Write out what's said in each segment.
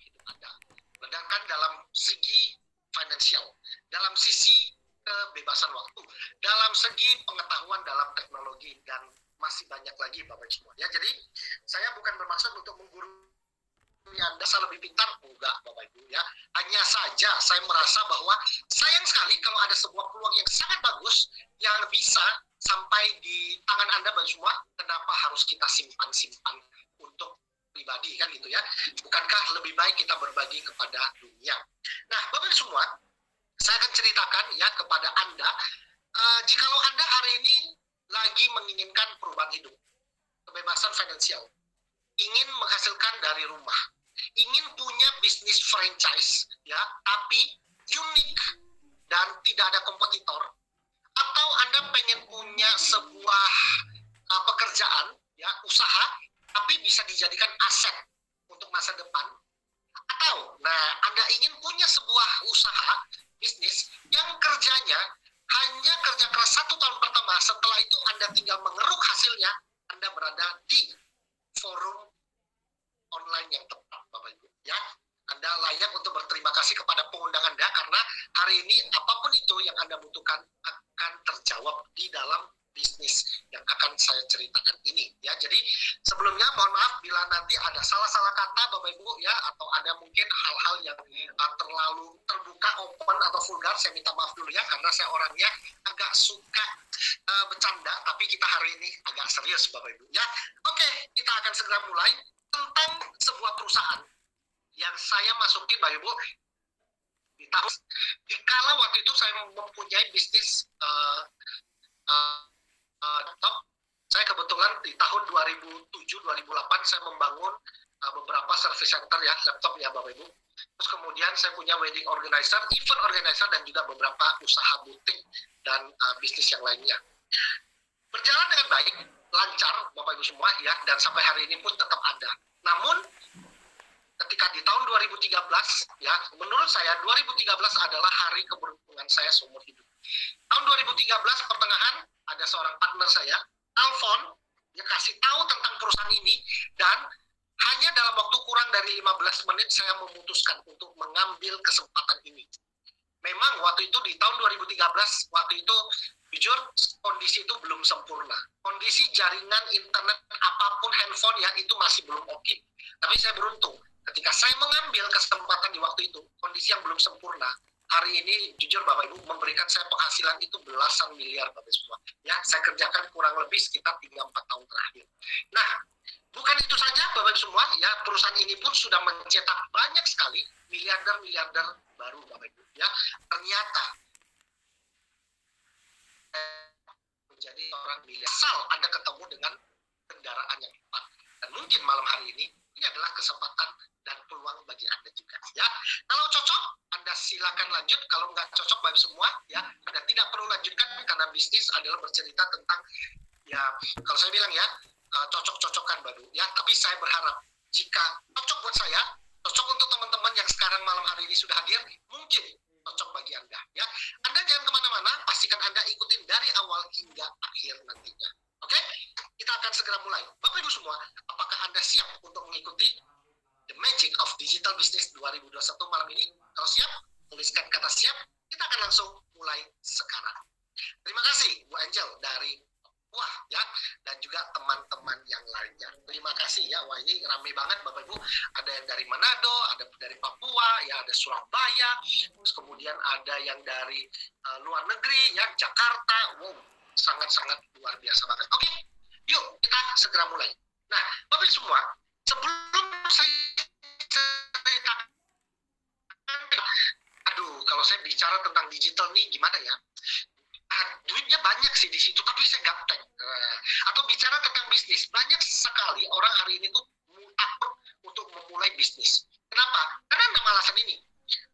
hidup Anda. Sedangkan dalam segi finansial, dalam sisi kebebasan waktu, dalam segi pengetahuan dalam teknologi, dan masih banyak lagi Bapak Ibu semua. Ya, jadi saya bukan bermaksud untuk menggurui Anda lebih pintar, enggak Bapak Ibu ya. Hanya saja saya merasa bahwa sayang sekali kalau ada sebuah peluang yang sangat bagus yang bisa sampai di tangan Anda Bapak semua, kenapa harus kita simpan-simpan untuk pribadi kan gitu ya. Bukankah lebih baik kita berbagi kepada dunia. Nah Bapak Ibu semua, saya akan ceritakan ya kepada Anda, jikalau Anda hari ini lagi menginginkan perubahan hidup, kebebasan finansial, ingin menghasilkan dari rumah, ingin punya bisnis franchise ya, tapi unik dan tidak ada kompetitor, atau Anda pengen punya sebuah pekerjaan ya, usaha, tapi bisa dijadikan aset untuk masa depan, atau Anda ingin punya sebuah usaha bisnis yang kerjanya hanya kerja keras 1 tahun pertama, setelah itu Anda tinggal mengeruk hasilnya, Anda berada di forum online yang tepat Bapak Ibu ya. Anda layak untuk berterima kasih kepada pengundang Anda, karena hari ini apapun itu yang Anda butuhkan akan terjawab di dalam bisnis yang akan saya ceritakan ini ya. Jadi sebelumnya mohon maaf bila nanti ada salah-salah kata Bapak Ibu ya, atau ada mungkin hal-hal yang terlalu terbuka, open atau vulgar, saya minta maaf dulu ya, karena saya orangnya agak suka bercanda, tapi kita hari ini agak serius Bapak Ibu ya. Oke, kita akan segera mulai tentang sebuah perusahaan yang saya masukin Bapak Ibu di tahun, dikala waktu itu saya mempunyai bisnis laptop. Saya kebetulan di tahun 2007-2008 saya membangun beberapa service center ya, laptop ya Bapak Ibu. Terus kemudian saya punya wedding organizer, event organizer, dan juga beberapa usaha butik dan bisnis yang lainnya. Berjalan dengan baik, lancar Bapak Ibu semua ya, dan sampai hari ini pun tetap ada. Namun ketika di tahun 2013 ya, menurut saya 2013 adalah hari keberuntungan saya seumur hidup. Tahun 2013 pertengahan ada seorang partner saya, Alfon, dia kasih tahu tentang perusahaan ini, dan hanya dalam waktu kurang dari 15 menit saya memutuskan untuk mengambil kesempatan ini. Memang waktu itu di tahun 2013, waktu itu jujur kondisi itu belum sempurna. Kondisi jaringan internet apapun handphone ya itu masih belum oke. Tapi saya beruntung ketika saya mengambil kesempatan di waktu itu, kondisi yang belum sempurna. Hari ini jujur Bapak Ibu memberikan saya penghasilan itu belasan miliar Bapak Ibu semua. Ya, saya kerjakan kurang lebih sekitar 3-4 tahun terakhir. Nah, bukan itu saja Bapak Ibu semua, ya perusahaan ini pun sudah mencetak banyak sekali miliarder-miliarder baru Bapak Ibu. Ya, ternyata menjadi orang miliar. Asal Anda ketemu dengan kendaraan yang tepat. Dan mungkin malam hari ini adalah kesempatan dan peluang bagi Anda juga. Ya, kalau cocok Anda silakan lanjut. Kalau nggak cocok Bapak semua, ya Anda tidak perlu lanjutkan, karena bisnis adalah bercerita tentang ya kalau saya bilang ya cocok-cocokan Bapak ya. Tapi saya berharap jika cocok buat saya, cocok untuk teman-teman yang sekarang malam hari ini sudah hadir, mungkin cocok bagi Anda. Ya, Anda jangan kemana-mana, pastikan Anda ikutin dari awal hingga akhir nantinya. Oke, kita akan segera mulai. Bapak Ibu semua, apakah Anda siap untuk mengikuti The Magic of Digital Business 2021 malam ini? Kalau siap, tuliskan kata siap. Kita akan langsung mulai sekarang. Terima kasih Bu Angel dari Papua ya, dan juga teman-teman yang lainnya. Terima kasih ya. Wah, ini ramai banget Bapak Ibu. Ada yang dari Manado, ada dari Papua, ya ada Surabaya, terus kemudian ada yang dari luar negeri ya, Jakarta. Wow, sangat-sangat luar biasa banget. Oke, yuk kita segera mulai. Nah, Bapak Ibu semua, sebelum saya ceritakan, kalau saya bicara tentang digital nih gimana ya? Duitnya banyak sih di situ, tapi saya gaptek. Atau bicara tentang bisnis, banyak sekali orang hari ini tuh takut untuk memulai bisnis. Kenapa? Karena ada alasan ini.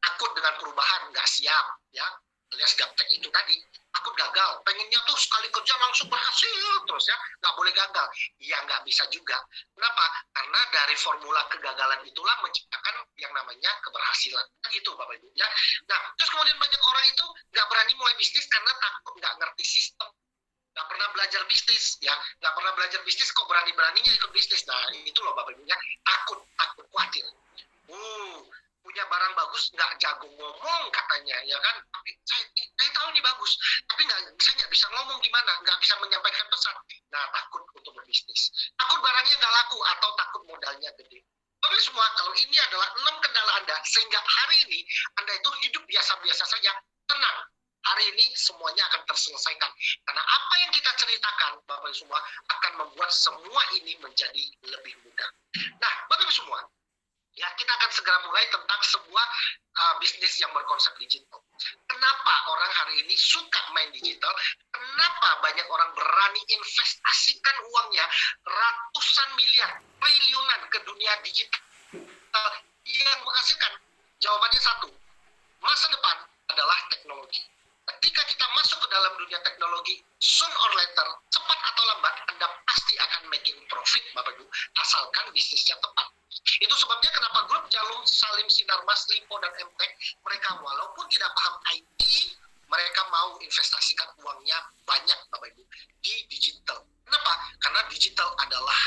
Takut dengan perubahan, nggak siap, ya. Alias gaptek itu tadi. Takut gagal, pengennya tuh sekali kerja langsung berhasil terus ya, nggak boleh gagal. Ya nggak bisa juga. Kenapa? Karena dari formula kegagalan itulah menciptakan yang namanya keberhasilan. Kan gitu Bapak Ibu ya. Nah, terus kemudian banyak orang itu nggak berani mulai bisnis karena takut, nggak ngerti sistem, nggak pernah belajar bisnis ya, nggak pernah belajar bisnis kok berani-beraninya ikut bisnis. Nah itu loh Bapak Ibu ya, takut khawatir. bagus, nggak jago ngomong katanya, ya kan? Tapi saya tahu nih bagus, tapi saya nggak bisa ngomong gimana, nggak bisa menyampaikan pesan. Nah, takut untuk berbisnis, takut barangnya nggak laku atau takut modalnya gede. Tapi semua, kalau ini adalah 6 kendala Anda, sehingga hari ini Anda itu hidup biasa-biasa saja, tenang. Hari ini semuanya akan terselesaikan. Karena apa yang kita ceritakan, Bapak Ibu semua, akan membuat semua ini menjadi lebih mudah. Nah, Bapak Ibu semua, ya kita akan segera mulai tentang sebuah bisnis yang berkonsep digital. Kenapa orang hari ini suka main digital? Kenapa banyak orang berani investasikan uangnya ratusan miliar, triliunan ke dunia digital yang menghasilkan? Jawabannya satu, masa depan adalah teknologi. Ketika kita masuk ke dalam dunia teknologi, soon or later, cepat atau lambat, Anda pasti akan making profit, Bapak Ibu, asalkan bisnisnya tepat. Itu sebabnya kenapa grup Jalung, Salim, Sinarmas, Lipo, dan MTech, mereka walaupun tidak paham IT, mereka mau investasikan uangnya banyak, Bapak Ibu, di digital. Kenapa? Karena digital adalah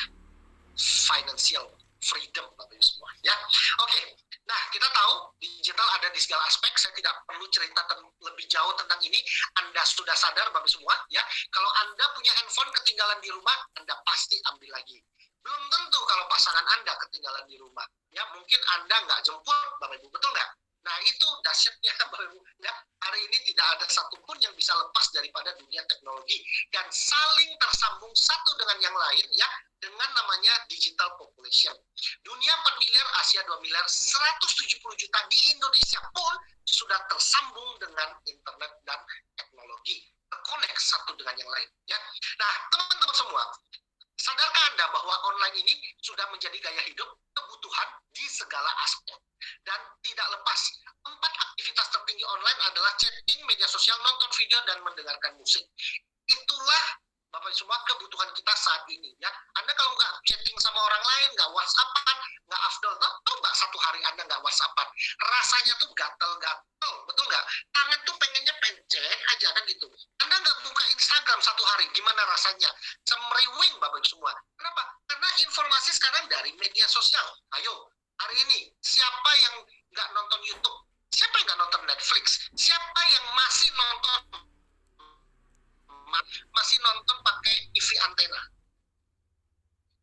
financial freedom, Bapak Ibu semua. Ya, oke. Nah, kita tahu digital ada di segala aspek. Saya tidak perlu cerita lebih jauh tentang ini. Anda sudah sadar, Bapak Ibu semua, ya. Kalau Anda punya handphone ketinggalan di rumah, Anda pasti ambil lagi. Belum tentu kalau pasangan Anda ketinggalan di rumah. Ya, mungkin Anda nggak jemput, Bapak Ibu, betul nggak? Nah, itu dahsyatnya, Bapak Ibu. Ya, hari ini tidak ada satupun yang bisa lepas daripada dunia teknologi dan saling tersambung satu dengan yang lain, ya, dengan namanya digital population. Dunia 4 miliar, Asia 2 miliar, 170 juta di Indonesia pun sudah tersambung dengan internet dan teknologi, terkonek satu dengan yang lain. Ya. Nah, teman-teman semua, sadarkah Anda bahwa online ini sudah menjadi gaya hidup, kebutuhan di segala aspek? Dan tidak lepas, 4 aktivitas tertinggi online adalah chatting, media sosial, nonton video, dan mendengarkan musik. Itulah Bapak semua kebutuhan kita saat ini, ya. Anda kalau nggak chatting sama orang lain, nggak WhatsAppan, nggak afdol, tahu nggak satu hari Anda nggak WhatsAppan, rasanya tuh gatel-gatel, betul nggak? Tangan tuh pengennya pencet aja kan gitu. Anda nggak buka Instagram satu hari, gimana rasanya? Semriwing, Bapak semua. Kenapa? Karena informasi sekarang dari media sosial. Ayo, hari ini siapa yang nggak nonton YouTube? Siapa yang nggak nonton Netflix? Siapa yang masih nonton pakai TV antena?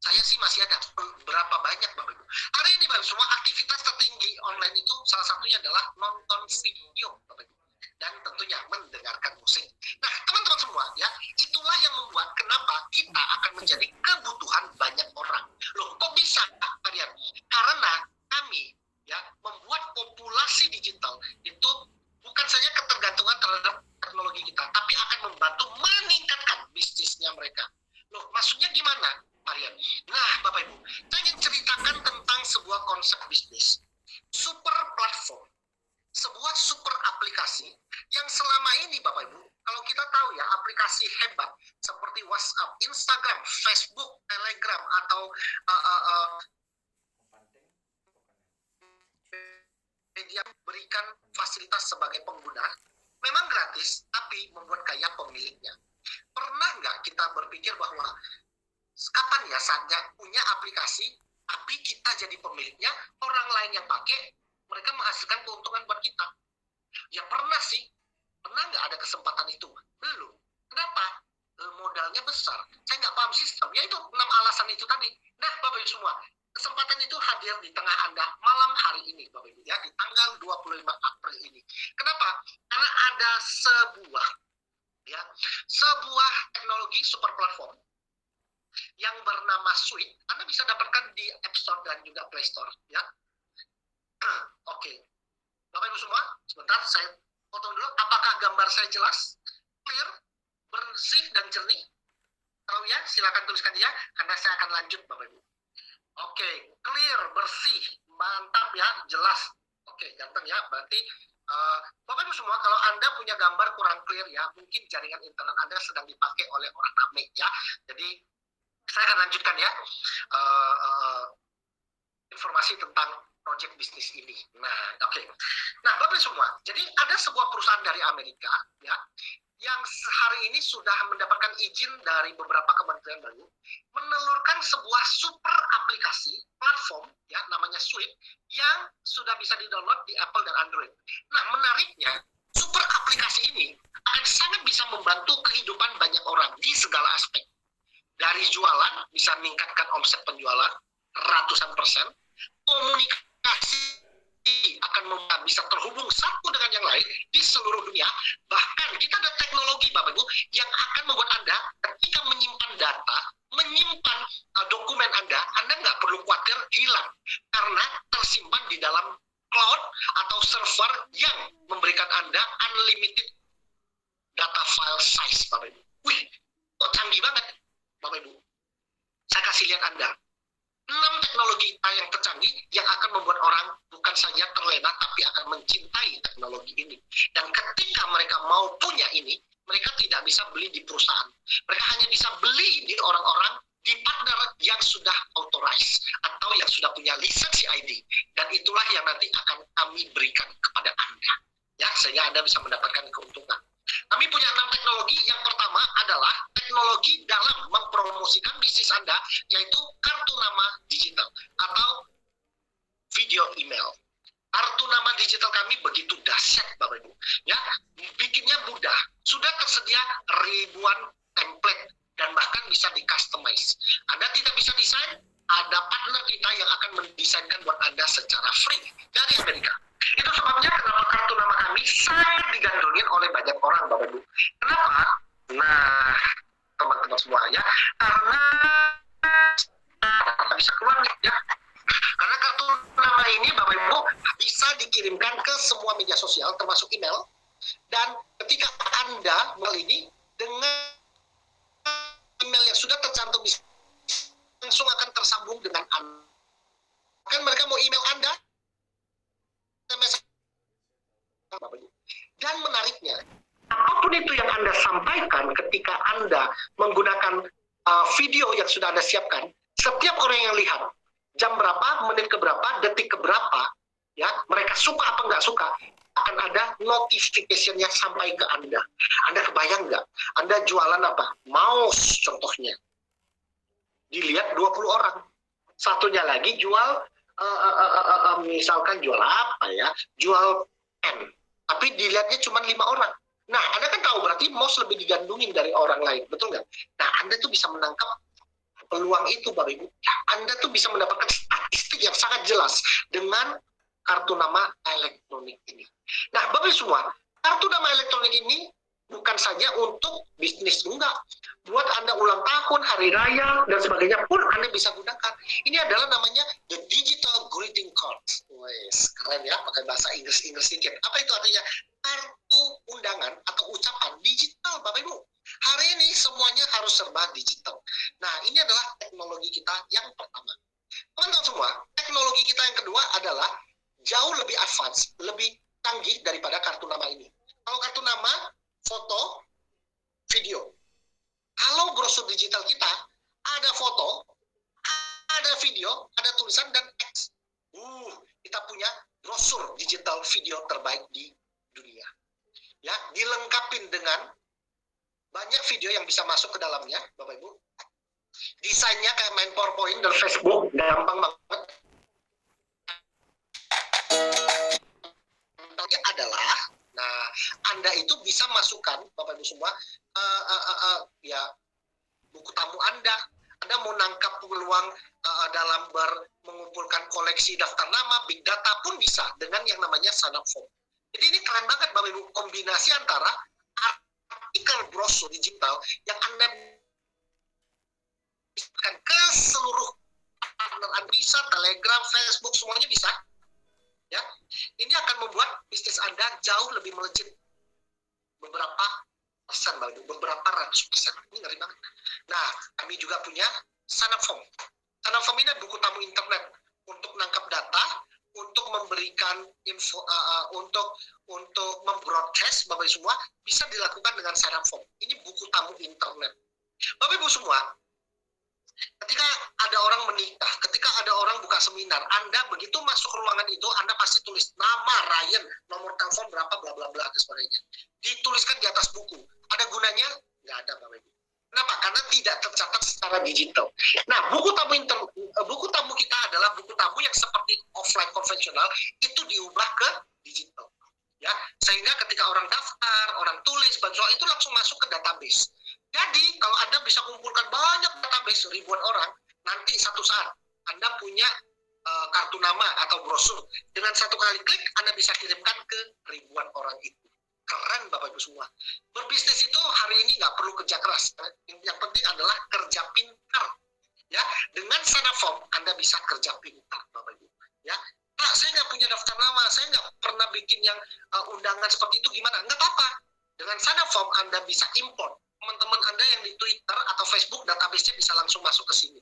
Saya sih masih ada. Berapa banyak, Bapak Ibu? Hari ini, Bapak semua, aktivitas tertinggi online itu salah satunya adalah nonton video, Bapak Ibu, dan tentunya mendengarkan musik. Nah, teman-teman semua, ya, itulah yang membuat kenapa kita akan menjadi kebutuhan banyak orang. Loh, kok bisa, kalian? Karena kami, ya, membuat populasi digital itu bukan saja ketergantungan terhadap teknologi kita, tapi akan membantu meningkatkan bisnisnya mereka. Loh, maksudnya gimana, Marian? Nah, Bapak Ibu, saya ingin ceritakan tentang sebuah konsep bisnis, super platform, sebuah super aplikasi yang selama ini, Bapak Ibu, kalau kita tahu ya, aplikasi hebat seperti WhatsApp, Instagram, Facebook, Telegram, atau media berikan fasilitas sebagai pengguna, memang gratis, tapi membuat kaya pemiliknya. Pernah nggak kita berpikir bahwa kapan ya saatnya punya aplikasi, tapi kita jadi pemiliknya, orang lain yang pakai, mereka menghasilkan keuntungan buat kita? Ya pernah sih. Pernah nggak ada kesempatan itu? Belum. Kenapa? Modalnya besar. Saya nggak paham sistem. Ya itu 6 alasan itu tadi. Nah, Bapak Ibu semua, kesempatan itu hadir di tengah Anda malam hari ini, Bapak Ibu, ya, di tanggal 25 April ini. Kenapa? Karena ada sebuah teknologi super platform yang bernama Suite. Anda bisa dapatkan di App Store dan juga Play Store, ya. Oke. Bapak Ibu semua, sebentar saya potong dulu. Apakah gambar saya jelas? Clear? Bersih dan jernih? Kalau ya, silakan tuliskan ya, karena saya akan lanjut, Bapak Ibu. Oke, clear, bersih, mantap ya, jelas. Oke, ganteng ya, berarti Bapak Ibu semua, kalau Anda punya gambar kurang clear ya, mungkin jaringan internet Anda sedang dipakai oleh orang rame ya. Jadi, saya akan lanjutkan ya informasi tentang project bisnis ini. Nah, oke. Nah, Bapak Ibu semua, jadi ada sebuah perusahaan dari Amerika ya, yang hari ini sudah mendapatkan izin dari beberapa kementerian baru menelurkan sebuah super aplikasi platform ya namanya Swift yang sudah bisa di-download di Apple dan Android. Nah, menariknya super aplikasi ini akan sangat bisa membantu kehidupan banyak orang di segala aspek. Dari jualan bisa meningkatkan omset penjualan ratusan persen, komunikasi akan bisa terhubung satu dengan yang lain di seluruh dunia. Bahkan kita ada teknologi Bapak Ibu yang akan membuat Anda ketika menyimpan data, menyimpan dokumen Anda nggak perlu khawatir hilang karena tersimpan di dalam cloud atau server yang memberikan Anda unlimited data file size Bapak Ibu. Wih, kok canggih banget Bapak Ibu. Saya kasih lihat Anda 6 teknologi yang tercanggih yang akan membuat orang bukan saja terlena tapi akan mencintai teknologi ini. Dan ketika mereka mau punya ini, mereka tidak bisa beli di perusahaan. Mereka hanya bisa beli di orang-orang di partner yang sudah authorized atau yang sudah punya lisensi ID. Dan itulah yang nanti akan kami berikan kepada Anda. Ya, sehingga Anda bisa mendapatkan keuntungan. Kami punya 6 teknologi. Yang pertama adalah teknologi dalam mempromosikan bisnis Anda, yaitu kartu nama digital atau video email. Kartu nama digital kami begitu dahsyat Bapak Ibu. Ya, bikinnya mudah. Sudah tersedia ribuan template dan bahkan bisa di-customize. Anda tidak bisa desain, ada partner kita yang akan mendesainkan buat Anda secara free dari Amerika. Itu sebabnya kenapa kartu nama kami sangat digandrungin oleh banyak orang Bapak Ibu. Kenapa? Nah, teman-teman semua ya, karena bisa keluar ya. Karena kartu nama ini Bapak Ibu bisa dikirimkan ke semua media sosial termasuk email, dan ketika Anda ini dengan email yang sudah tercantum langsung akan tersambung dengan Anda. Kan mereka mau email Anda, dan menariknya, apapun itu yang Anda sampaikan ketika Anda menggunakan video yang sudah Anda siapkan, setiap orang yang lihat jam berapa, menit keberapa, detik keberapa, ya mereka suka apa nggak suka, akan ada notification yang sampai ke Anda. Anda kebayang nggak? Anda jualan apa? Mouse contohnya. Dilihat 20 orang. Satunya lagi jual misalkan jual apa ya, jual pen, tapi dilihatnya cuma 5 orang. Nah, Anda kan tahu berarti mouse lebih digandungin dari orang lain, betul nggak? Nah, Anda tuh bisa menangkap peluang itu, Bapak Ibu. Anda tuh bisa mendapatkan statistik yang sangat jelas dengan kartu nama elektronik ini. Nah, Bapak Ibu semua, kartu nama elektronik ini bukan saja untuk bisnis, enggak. Buat Anda ulang tahun, hari raya, dan sebagainya pun Anda bisa gunakan. Ini adalah namanya the digital greeting card. Wes, keren ya, pakai bahasa Inggris sedikit. Apa itu artinya? Kartu undangan atau ucapan digital, Bapak Ibu. Hari ini semuanya harus serba digital. Nah, ini adalah teknologi kita yang pertama. Teman-teman semua, teknologi kita yang kedua adalah jauh lebih advance, lebih canggih daripada kartu nama ini. Kalau kartu nama, foto, video. Kalau brosur digital kita, ada foto, ada video, ada tulisan, dan teks. Kita punya brosur digital video terbaik di dunia. Ya, dilengkapin dengan banyak video yang bisa masuk ke dalamnya, Bapak Ibu. Desainnya kayak main PowerPoint dan Facebook, gampang banget. Adalah, nah, Anda itu bisa masukkan, Bapak Ibu semua, ya buku tamu Anda mau nangkap peluang dalam mengumpulkan koleksi daftar nama, big data pun bisa dengan yang namanya sign up form. Jadi ini keren banget Bapak Ibu, kombinasi antara artikel brosur digital yang Anda bisa ke seluruh partner Anda, bisa Telegram, Facebook, semuanya bisa. Ya, ini akan membuat bisnis Anda jauh lebih melejit beberapa persen, beberapa ratus persen. Ini ngeri banget. Nah, kami juga punya sign up form. Sign up form ini buku tamu internet untuk nangkap data, untuk memberikan info, untuk membroadcast Bapak Ibu semua bisa dilakukan dengan sign up form. Ini buku tamu internet. Bapak Ibu semua, ketika ada orang menikah, ketika ada orang buka seminar, Anda begitu masuk ruangan itu, Anda pasti tulis nama Ryan, nomor telepon berapa, bla bla bla dan sebagainya. Dituliskan di atas buku. Ada gunanya? Nggak ada, Bapak Ibu. Kenapa? Karena tidak tercatat secara digital. Nah, buku tamu kita adalah buku tamu yang seperti offline konvensional itu diubah ke digital. Ya, sehingga ketika orang daftar, orang tulis bantuan itu langsung masuk ke database. Jadi, kalau Anda bisa kumpulkan banyak database ribuan orang, nanti satu saat Anda punya kartu nama atau brosur. Dengan satu kali klik, Anda bisa kirimkan ke ribuan orang itu. Keren Bapak Ibu semua. Berbisnis itu hari ini nggak perlu kerja keras. Yang penting adalah kerja pintar. Ya, dengan Sanaform Anda bisa kerja pintar Bapak Ibu. Ya, Pak, saya nggak punya daftar nama, saya nggak pernah bikin yang undangan seperti itu, gimana? Nggak apa-apa. Dengan Sanaform Anda bisa import. Teman-teman Anda yang di Twitter atau Facebook, database-nya bisa langsung masuk ke sini.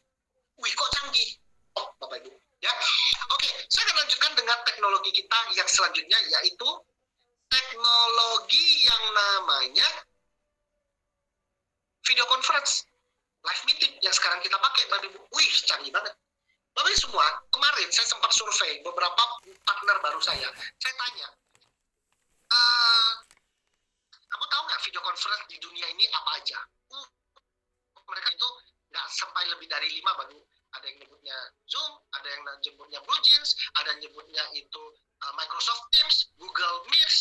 Wih, kok canggih? Oh, Bapak Ibu. Ya, oke, saya akan lanjutkan dengan teknologi kita yang selanjutnya, yaitu teknologi yang namanya video conference, live meeting yang sekarang kita pakai, Bapak Ibu. Wih, canggih banget. Bapak Ibu semua, kemarin saya sempat survei beberapa partner baru saya tanya, kamu tahu nggak video conference di dunia ini apa aja? Mereka itu nggak sampai lebih dari 5, baru ada yang nyebutnya Zoom, ada yang nyebutnya BlueJeans, ada yang nyebutnya itu Microsoft Teams, Google Meet,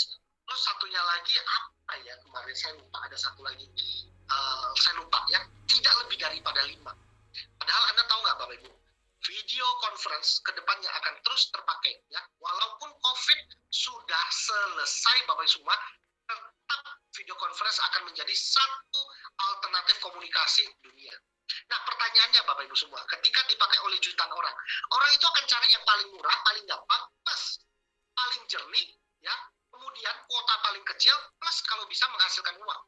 terus satunya lagi apa ya, kemarin saya lupa, ada satu lagi, saya lupa ya, tidak lebih daripada 5. Padahal Anda tahu nggak Bapak Ibu, video conference kedepannya akan terus terpakai ya, walaupun COVID sudah selesai Bapak Ibu semua, tetap video conference akan menjadi satu alternatif komunikasi dunia. Nah, pertanyaannya Bapak Ibu semua, ketika dipakai oleh jutaan orang, orang itu akan cari yang paling murah, paling gampang, plus paling jernih, ya, kemudian kuota paling kecil, plus kalau bisa menghasilkan uang.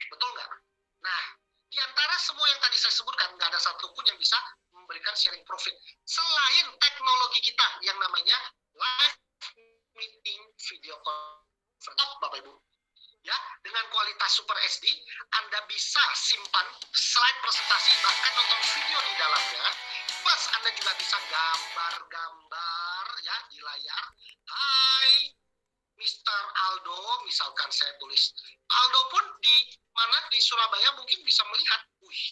Betul nggak? Nah, di antara semua yang tadi saya sebutkan, nggak ada satupun yang bisa memberikan sharing profit. Selain teknologi kita yang namanya live meeting video conference, Bapak Ibu. Ya, dengan kualitas Super HD, Anda bisa simpan slide presentasi, bahkan nonton video di dalamnya. Plus Anda juga bisa gambar-gambar ya di layar. Hai, Mr. Aldo, misalkan saya tulis. Aldo pun di mana di Surabaya mungkin bisa melihat. Wih,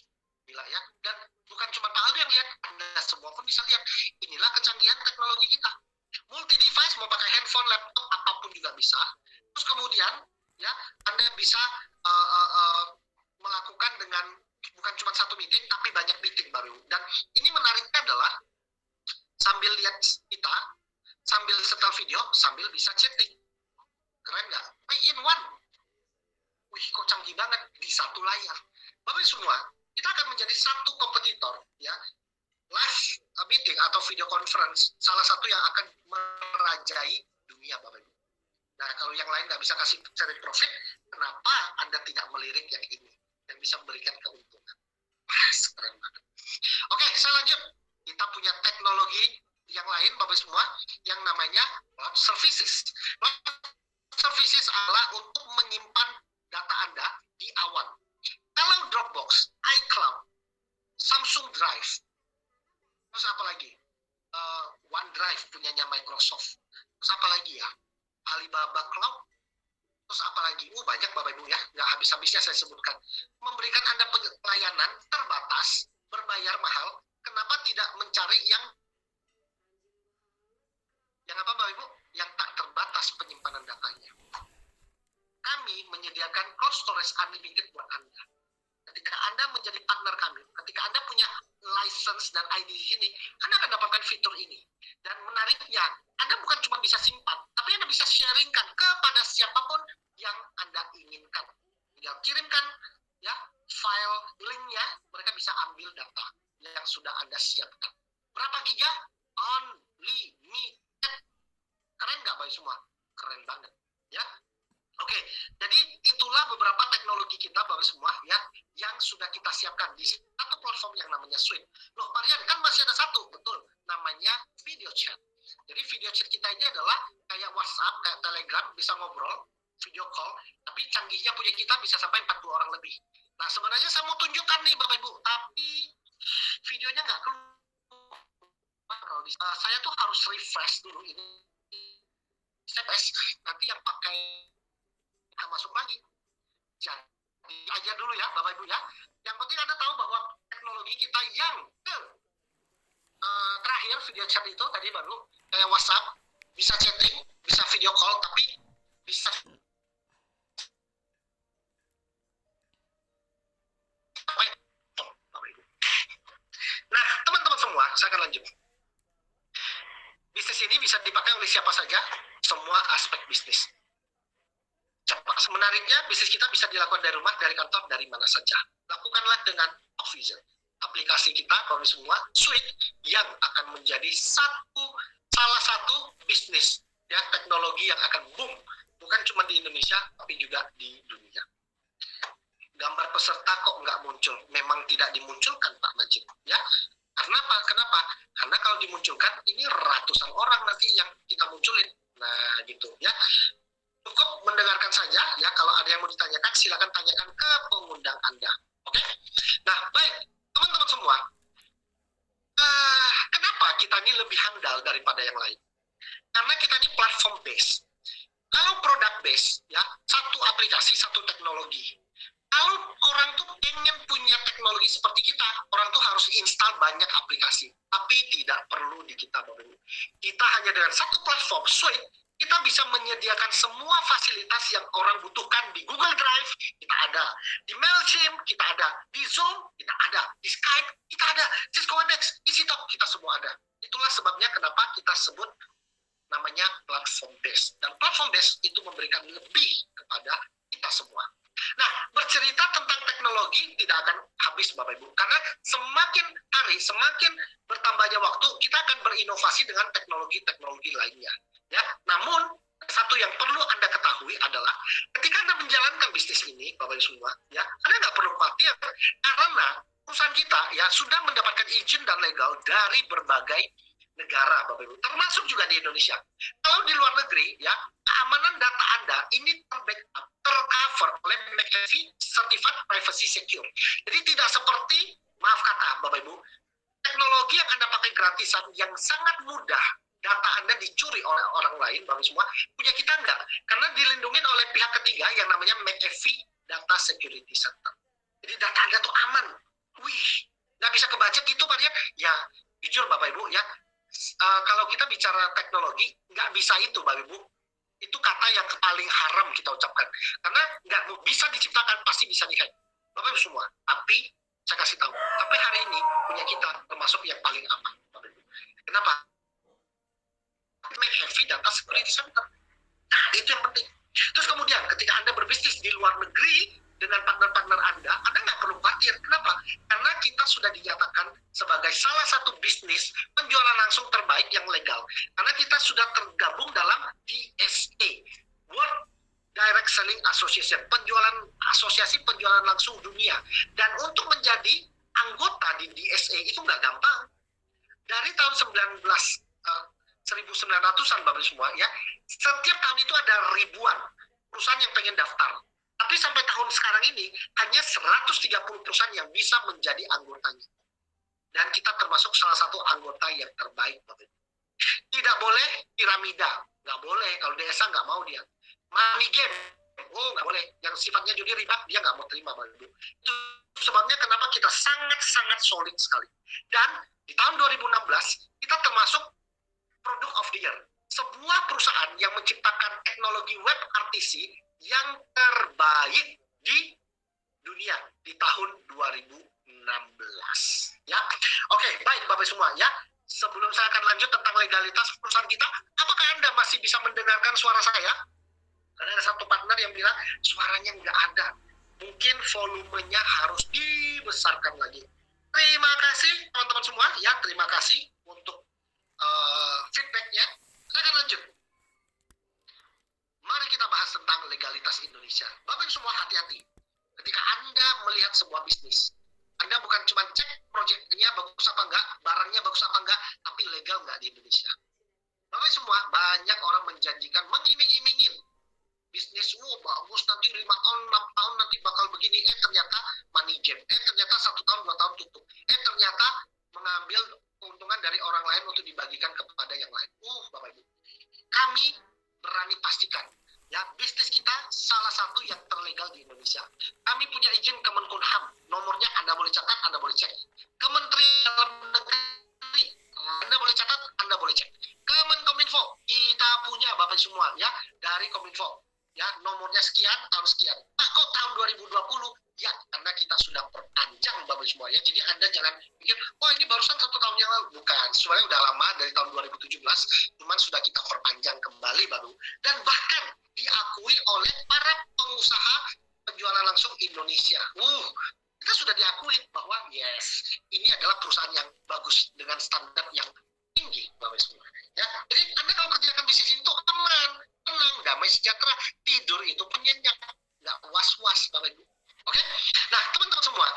gila ya. Dan bukan cuma Pak Aldo yang lihat, Anda semua pun bisa lihat. Inilah kecanggihan teknologi kita. Multi device, mau pakai handphone, laptop, apapun juga bisa. Terus kemudian ya, Anda bisa melakukan dengan bukan cuma satu meeting, tapi banyak meeting baru. Dan ini menariknya adalah sambil lihat kita, sambil setel video, sambil bisa chatting. Keren nggak? 3-in-1. Wih, kok canggih banget di satu layar. Bapak semua, kita akan menjadi satu kompetitor, ya, live meeting atau video conference, salah satu yang akan merajai dunia, Bapak Ibu. Nah, kalau yang lain nggak bisa kasih sharing profit, kenapa Anda tidak melirik yang ini, yang bisa memberikan keuntungan? Keren banget. Oke, saya lanjut. Kita punya teknologi yang lain, Bapak semua, yang namanya cloud services. Cloud services adalah untuk menyimpan data Anda di awan. Kalau Dropbox, iCloud, Samsung Drive, terus apa lagi? OneDrive punyanya Microsoft. Terus apa lagi ya? Alibaba Cloud, terus apa lagi? Banyak Bapak Ibu ya, nggak habis-habisnya saya sebutkan. Memberikan Anda pelayanan terbatas, berbayar mahal, kenapa tidak mencari yang apa Bapak Ibu? Yang tak terbatas penyimpanan datanya. Kami menyediakan cloud storage unlimited buat Anda. Ketika Anda menjadi partner kami, ketika Anda punya license dan ID di sini, Anda akan dapatkan fitur ini. Dan menariknya, Anda bukan cuma bisa simpan, tapi Anda bisa sharingkan kepada siapapun yang Anda inginkan. Tinggal kirimkan ya file linknya, mereka bisa ambil data yang sudah Anda siapkan. Berapa giga? Unlimited. Keren nggak Bapak semua? Keren banget. Ya. Oke, jadi itulah beberapa teknologi kita Bapak semua ya yang sudah kita siapkan di satu platform yang namanya Suite. Loh, Pak Rian, kan masih ada satu, betul, namanya video chat. Jadi video chat kita ini adalah kayak WhatsApp, kayak Telegram, bisa ngobrol, video call, tapi canggihnya punya kita bisa sampai 40 orang lebih. Nah, sebenarnya saya mau tunjukkan nih Bapak Ibu, tapi videonya nggak keluar. Saya tuh harus refresh dulu ini. Nanti yang pakai masuk lagi. Jadi video call, tapi bisa. Nah, teman-teman semua, saya akan lanjut. Bisnis ini bisa dipakai oleh siapa saja, semua aspek bisnis. Menariknya, bisnis kita bisa dilakukan dari rumah, dari kantor, dari mana saja. Lakukanlah dengan Opvision. Aplikasi kita, kami semua, suite yang akan menjadi salah satu bisnis ya, teknologi yang akan boom. Bukan cuma di Indonesia, tapi juga di dunia. Gambar peserta kok nggak muncul? Memang tidak dimunculkan, Pak Majid. Ya, karena apa? Kenapa? Karena kalau dimunculkan, ini ratusan orang nanti yang kita munculin. Nah, gitu ya. Cukup mendengarkan saja ya. Kalau ada yang mau ditanyakan, silakan tanyakan ke pengundang Anda. Oke? Nah, baik. Teman-teman semua, kenapa kita ini lebih handal daripada yang lain? Karena kita ini platform base. Kalau produk base, ya, satu aplikasi, satu teknologi. Kalau orang tuh pengen punya teknologi seperti kita, orang tuh harus install banyak aplikasi. Tapi tidak perlu di kita, Bapak Ibu. Kita hanya dengan satu platform, suite, kita bisa menyediakan semua fasilitas yang orang butuhkan di Google Drive, kita ada. Di Mailchimp, kita ada. Di Zoom, kita ada. Di Skype, kita ada. Cisco Webex, EasyTalk, kita semua ada. Itulah sebabnya kenapa kita sebut namanya platform base. Dan platform base itu memberikan lebih kepada kita semua. Nah, bercerita tentang teknologi tidak akan habis, Bapak Ibu. Karena semakin hari, semakin bertambahnya waktu, kita akan berinovasi dengan teknologi-teknologi lainnya. Ya, namun satu yang perlu Anda ketahui adalah ketika Anda menjalankan bisnis ini, Bapak Ibu semua, ya, Anda nggak perlu khawatir karena perusahaan kita ya sudah mendapatkan izin dan legal dari berbagai negara, Bapak Ibu, termasuk juga di Indonesia. Kalau di luar negeri, ya, keamanan data Anda ini terbackup, tercover oleh McAfee Certified Privacy Secure. Jadi tidak seperti, maaf kata, Bapak Ibu, teknologi yang Anda pakai gratisan yang sangat mudah, data Anda dicuri oleh orang lain, Bapak Ibu semua, punya kita enggak. Karena dilindungi oleh pihak ketiga yang namanya McAfee Data Security Center. Jadi data Anda tuh aman. Wih, nggak bisa kebajak itu, Pak ya? Ya, jujur Bapak Ibu, ya, kalau kita bicara teknologi, nggak bisa itu, Bapak Ibu. Itu kata yang paling haram kita ucapkan. Karena nggak bisa diciptakan, pasti bisa dihack. Bapak Ibu semua. Tapi, saya kasih tahu, sampai hari ini punya kita termasuk yang paling aman, Bapak Ibu. Kenapa? McAfee Data Security Center. Nah, itu yang penting. Terus kemudian, ketika Anda berbisnis di luar negeri, dengan partner-partner Anda nggak perlu khawatir. Kenapa? Karena kita sudah dinyatakan sebagai salah satu bisnis penjualan langsung terbaik yang legal. Karena kita sudah tergabung dalam DSA, World Direct Selling Association, asosiasi penjualan langsung dunia. Dan untuk menjadi anggota di DSA itu nggak gampang. Dari tahun 1900-an, Bapak semua, ya, setiap tahun itu ada ribuan perusahaan yang pengen daftar. Tapi sampai tahun sekarang ini, hanya 130 perusahaan yang bisa menjadi anggotanya. Dan kita termasuk salah satu anggota yang terbaik, Bapak. Tidak boleh piramida, nggak boleh. Kalau desa nggak mau dia. Money game, oh nggak boleh. Yang sifatnya judi riba, dia nggak mau terima, Bapak. Itu sebabnya kenapa kita sangat-sangat solid sekali. Dan di tahun 2016, kita termasuk Product of the Year. Sebuah perusahaan yang menciptakan teknologi web RTC yang terbaik di dunia di tahun 2016. Ya, oke, baik Bapak semua. Ya, sebelum saya akan lanjut tentang legalitas perusahaan kita, apakah Anda masih bisa mendengarkan suara saya? Karena ada satu partner yang bilang suaranya nggak ada. Mungkin volumenya harus dibesarkan lagi. Terima kasih teman-teman semua. Ya, terima kasih untuk feedbacknya. Saya akan lanjut. Mari kita bahas tentang legalitas Indonesia. Bapak semua hati-hati. Ketika Anda melihat sebuah bisnis, Anda bukan cuma cek proyeknya bagus apa enggak, barangnya bagus apa enggak, tapi legal enggak di Indonesia. Bapak semua, banyak orang menjanjikan, mengiming-imingin bisnis, bagus nanti 5 tahun, 6 tahun nanti bakal begini, ternyata money game, ternyata 1 tahun, 2 tahun tutup, ternyata mengambil keuntungan dari orang lain untuk dibagikan kepada yang lain. Bapak Ibu, kami berani pastikan, ya, bisnis kita salah satu yang terlegal di Indonesia. Kami punya izin Kemenkumham, nomornya Anda boleh catat, Anda boleh cek. Kementerian Dalam Negeri, Anda boleh catat, Anda boleh cek. Kemenkominfo, kita kita punya Bapak semua ya dari Kominfo ya, nomornya sekian harus sekian. Nah, kok tahun 2020? Ya, karena kita sudah perpanjang Bapak semua ya. Jadi Anda jangan pikir, oh ini barusan 1 tahun yang lalu. Bukan, sebenarnya udah lama dari tahun 2017, cuman sudah kita perpanjang kembali baru. Dan bahkan diakui oleh para pengusaha penjualan langsung Indonesia. Kita sudah diakui bahwa yes, ini adalah perusahaan yang bagus dengan standar yang tinggi Bapak semua. Ya, jadi Anda kalau kerjakan bisnis itu aman, tenang, damai, sejahtera, tidur itu penyenyak, nggak was-was Bapak Ibu. Oke? Nah, teman-teman semua,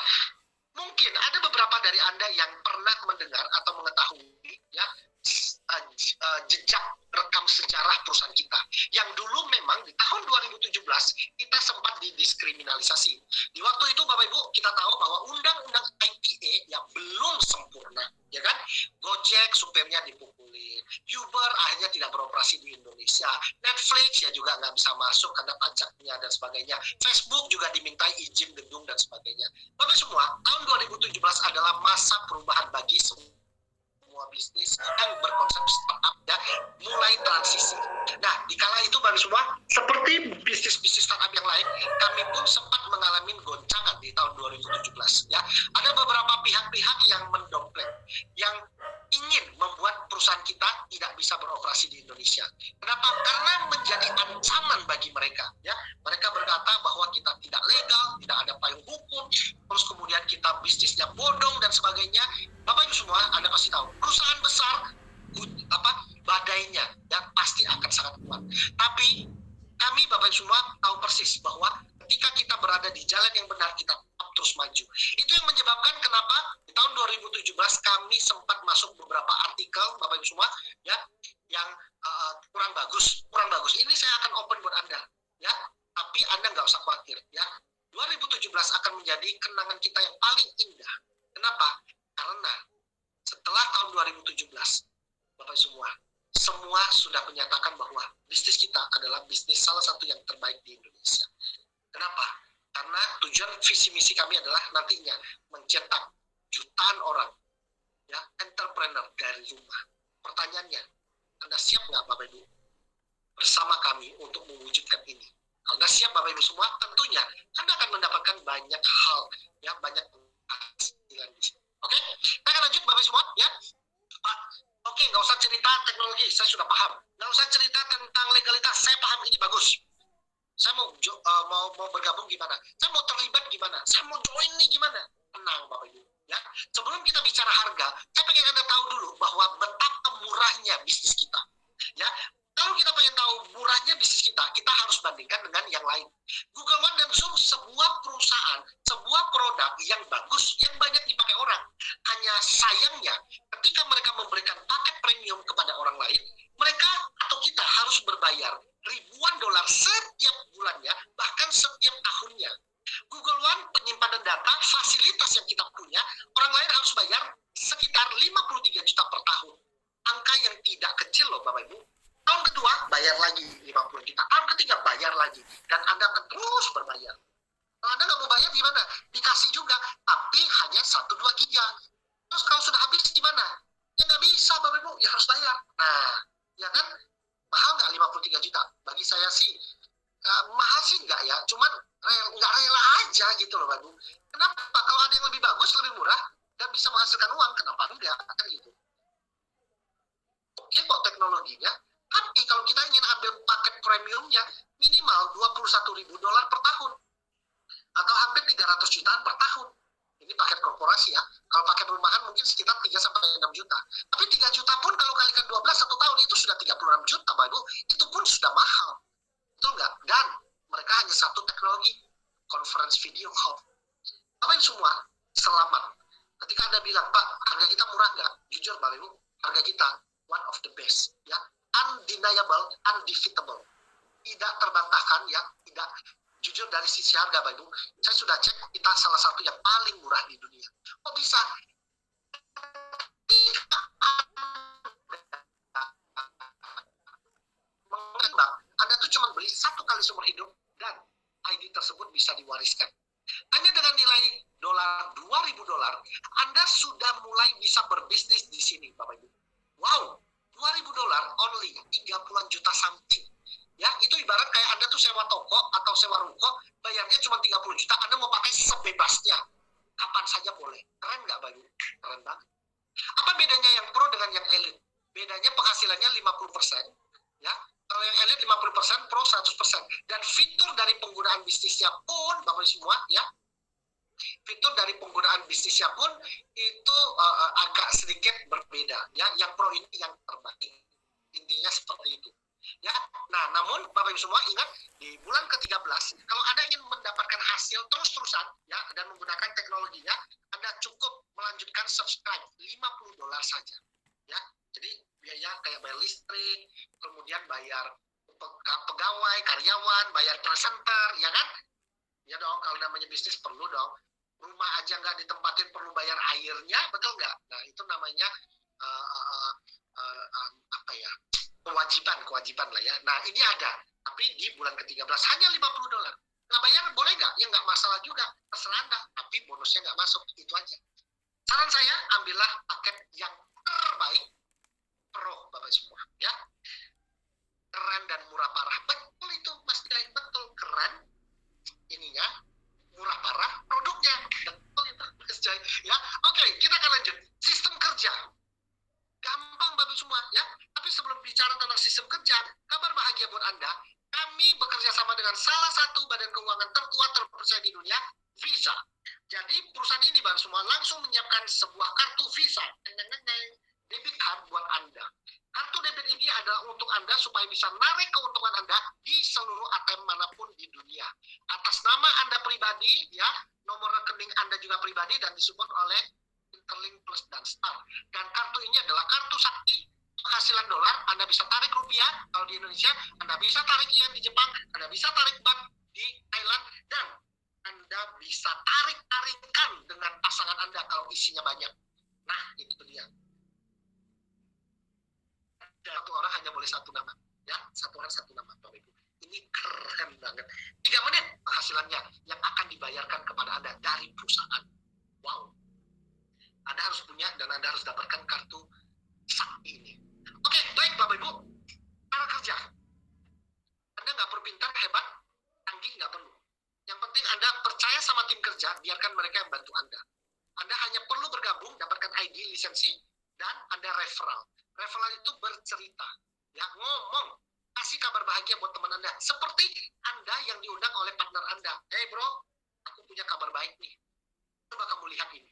mungkin ada beberapa dari Anda yang pernah mendengar atau mengetahui ya jejak rekam sejarah perusahaan kita. Yang dulu memang di tahun 2017 kita sempat didiskriminalisasi. Di waktu itu Bapak Ibu kita tahu bahwa undang-undang ITE yang belum sempurna, ya kan? Gojek supirnya dipukulin, Uber akhirnya tidak beroperasi di Indonesia, Netflix ya juga nggak bisa masuk karena pajaknya dan sebagainya, Facebook juga dimintai izin gedung dan sebagainya. Bapak semua, tahun 2017 adalah masa perubahan bagi semua bisnis yang berkonsep startup dan mulai transisi. Nah, di kala itu Bapak semua, seperti bisnis-bisnis startup yang lain, kami pun sempat mengalami goncangan di tahun 2017. Ya, ada beberapa pihak-pihak yang mendompleng, yang ingin membuat perusahaan kita tidak bisa beroperasi di Indonesia. Kenapa? Karena menjadi ancaman bagi mereka. Ya, mereka berkata bahwa kita tidak legal, tidak ada payung hukum, terus kemudian kita bisnisnya bodong dan sebagainya. Bapak Ibu semua, Anda pasti tahu, perusahaan besar badainya dan pasti akan sangat kuat. Tapi kami Bapak Ibu semua tahu persis bahwa ketika kita berada di jalan yang benar, kita tetap terus maju. Itu yang menyebabkan kenapa di tahun 2017 kami sempat masuk beberapa artikel Bapak Ibu semua ya yang kurang bagus. Ini saya akan open buat Anda ya, tapi Anda nggak usah khawatir ya. 2017 akan menjadi kenangan kita yang paling indah. Kenapa? Karena setelah tahun 2017 Bapak semua sudah menyatakan bahwa bisnis kita adalah bisnis salah satu yang terbaik di Indonesia. Kenapa? Karena tujuan visi misi kami adalah nantinya mencetak jutaan orang ya entrepreneur dari rumah. Pertanyaannya, Anda siap nggak Bapak Ibu bersama kami untuk mewujudkan ini? Kalau Anda siap Bapak Ibu semua, tentunya Anda akan mendapatkan banyak hal ya, banyak penghasilan di sini. Oke, kita akan lanjut Bapak semua ya. Oke, nggak usah cerita teknologi, saya sudah paham. Nggak usah cerita tentang legalitas, saya paham ini bagus. Saya mau bergabung gimana? Saya mau terlibat gimana? Saya mau join nih gimana? Tenang Bapak Ibu ya. Sebelum kita bicara harga, saya pengen Anda tahu dulu bahwa betapa murahnya bisnis kita. Ya, kalau kita pengen tahu murahnya bisnis kita, kita harus bandingkan dengan yang lain. Google One dan Zoom sebuah perusahaan, sebuah produk yang bagus, yang banyak dipakai orang. Hanya sayangnya, ketika mereka memberikan paket premium kepada orang lain, mereka atau kita harus berbayar ribuan dolar setiap bulannya, bahkan setiap tahunnya. Google One penyimpanan data, fasilitas yang kita punya, orang lain harus bayar sekitar 53 juta per tahun. Angka yang tidak kecil loh Bapak Ibu. Tahun kedua bayar lagi 50 juta, tahun ketiga bayar lagi, dan Anda akan terus berbayar. Kalau Anda nggak mau bayar gimana? Dikasih juga, tapi hanya 1-2 giga. Terus kalau sudah habis gimana? Ya nggak bisa Bapak Ibu, ya harus bayar. Nah, ya kan? Mahal nggak 53 juta? Bagi saya sih, mahal sih nggak ya, cuman nggak rela aja gitu loh Bapak Ibu. Kenapa? Kalau ada yang lebih bagus, lebih murah, dan bisa menghasilkan uang, kenapa enggak? Kan gitu. Oke kok teknologinya, tapi kalau kita ingin ambil paket premiumnya, minimal $21.000 per tahun. Atau hampir 300 jutaan per tahun. Ini paket korporasi ya. Kalau paket rumahan mungkin sekitar 3-6 juta. Tapi 3 juta pun kalau kalikan 12 1 tahun itu sudah 36 juta Bapak Ibu. Itu pun sudah mahal. Betul nggak? Dan mereka hanya satu teknologi, conference video call. Bapak Ibu semua, selamat. Ketika Anda bilang, Pak, harga kita murah nggak? Jujur Bapak Ibu, harga kita one of the best. Ya, undeniable, undefeatable. Tidak terbantahkan ya, tidak. Jujur dari sisi harga Bapak Ibu, saya sudah cek kita salah satu yang paling murah di dunia. Kok bisa? Mengembang, Anda tuh cuma beli 1 kali seumur hidup dan ID tersebut bisa diwariskan. Hanya dengan nilai $2.000, Anda sudah mulai bisa berbisnis di sini Bapak Ibu. Wow, $2.000 $2.000 only, 30-an juta something. Ya, itu ibarat kayak Anda tuh sewa toko atau sewa ruko, bayarnya cuma 30 juta, Anda mau pakai sebebasnya. Kapan saja boleh. Keren nggak, Bayu? Keren banget. Apa bedanya yang pro dengan yang elit? Bedanya penghasilannya 50%, ya. Kalau yang elit 50%, pro 100%. Dan fitur dari penggunaan bisnisnya pun, Bapak semua, ya, fitur dari penggunaan bisnisnya pun itu agak sedikit berbeda, ya. Yang pro ini yang terbaik. Intinya seperti itu. Ya, nah namun Bapak Ibu semua ingat di bulan ke-13 kalau Anda ingin mendapatkan hasil terus-terusan ya dan menggunakan teknologinya, Anda cukup melanjutkan subscribe $50 saja. Ya, jadi biaya kayak bayar listrik, kemudian bayar pegawai, karyawan, bayar presenter, ya kan? Ya dong, kalau namanya bisnis perlu dong. Rumah aja nggak ditempatin perlu bayar airnya, betul nggak? Nah itu namanya apa ya? kewajiban lah ya. Nah ini ada, tapi di bulan ke-13 hanya $50. Nggak bayar boleh nggak? Ya nggak masalah juga, terserah Anda, tapi bonusnya nggak masuk, itu aja. Saran saya, ambillah paket yang terbaik, pro Bapak semua, ya. Keren dan murah parah, betul itu Mas Jai, betul, keren ininya, murah parah produknya, betul itu Mas Jai, ya. Oke, kita akan lanjut. Sistem kerja. Gampang Bapak semua, ya. Tapi sebelum bicara tentang sistem kerja, kabar bahagia buat Anda, kami bekerja sama dengan salah satu badan keuangan tertua terpercaya di dunia, Visa. Jadi perusahaan ini Bapak semua langsung menyiapkan sebuah kartu Visa, debit card buat Anda. Kartu debit ini adalah untuk Anda supaya bisa narik keuntungan Anda di seluruh ATM manapun di dunia. Atas nama Anda pribadi, ya, nomor rekening Anda juga pribadi dan disupport oleh Interlink Plus dan Star. Dan kartu ini adalah kartu sakti penghasilan dolar. Anda bisa tarik rupiah kalau di Indonesia, Anda bisa tarik yen di Jepang, Anda bisa tarik baht di Thailand, dan Anda bisa tarik-tarikan dengan pasangan Anda kalau isinya banyak. Nah, itu dia. Satu orang hanya boleh satu nama, ya, satu orang satu nama, Bapak Ibu. Ini keren banget. 3 menit penghasilannya yang akan dibayarkan kepada Anda dari perusahaan. Wow. Anda harus punya dan Anda harus dapatkan kartu sakti ini. Oke, baik Bapak Ibu. Cara kerja. Anda nggak perlu pintar, hebat, canggih, nggak perlu. Yang penting Anda percaya sama tim kerja, biarkan mereka yang bantu Anda. Anda hanya perlu bergabung, dapatkan ID, lisensi, dan Anda referral. Referral itu bercerita, ya, ngomong, kasih kabar bahagia buat teman Anda. Seperti Anda yang diundang oleh partner Anda. Hey bro, aku punya kabar baik nih. Coba kamu lihat ini.